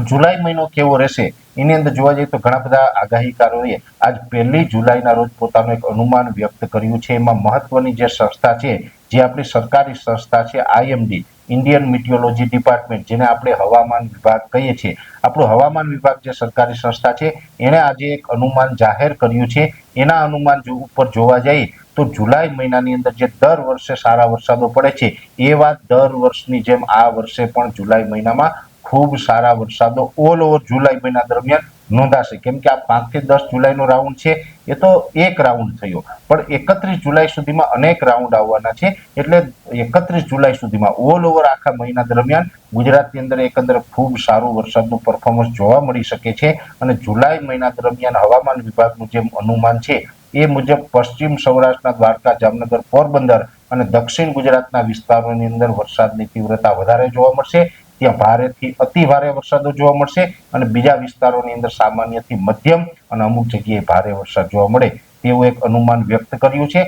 જુલાઈ મહિનો કેવો રહેશે એની અંદર જોવા જઈએ તો ઘણા બધા આગાહીકારોએ આજ 1 જુલાઈના રોજ પોતાનું એક અનુમાન વ્યક્ત કર્યું છે. એમાં મહત્વની જે સંસ્થા છે, જે આપણી સરકારી સંસ્થા છે આઈએમડી, ઇન્ડિયન મિટિયોલોજી ડિપાર્ટમેન્ટ, જેને આપણે હવામાન વિભાગ કહીએ છીએ, આપણું હવામાન વિભાગ જે સરકારી સંસ્થા છે એણે આજે એક અનુમાન જાહેર કર્યું છે. એના અનુમાન ઉપર જોવા જઈએ તો જુલાઈ મહિનાની અંદર જે દર વર્ષે સારા વરસાદો પડે છે એ વાત દર વર્ષની જેમ આ વર્ષે પણ જુલાઈ મહિનામાં ખૂબ સારા વરસાદો ઓલ ઓવર જુલાઈ મહિના દરમિયાન નોંધાશે. કેમ કે આ 5 થી 10 જુલાઈનો રાઉન્ડ છે એ તો એક રાઉન્ડ થયો, પણ 31 જુલાઈ સુધીમાં અનેક રાઉન્ડ આવવાના છે. એટલે 31 જુલાઈ સુધીમાં ઓલ ઓવર આખા મહિના દરમિયાન ગુજરાતની અંદર એકંદરે ખૂબ સારું વરસાદનું પરફોર્મન્સ જોવા મળી શકે છે. અને જુલાઈ મહિના દરમિયાન હવામાન વિભાગનું જે અનુમાન છે એ મુજબ પશ્ચિમ સૌરાષ્ટ્રના દ્વારકા, જામનગર, પોરબંદર અને દક્ષિણ ગુજરાતના વિસ્તારોની અંદર વરસાદની તીવ્રતા વધારે જોવા મળશે. ત્યાં ભારેથી અતિ ભારે વરસાદો જોવા મળશે અને બીજા વિસ્તારોની અંદર સામાન્યથી મધ્યમ અને અમુક જગ્યાએ ભારે વરસાદ જોવા મળે તેવું એક અનુમાન વ્યક્ત કર્યું છે.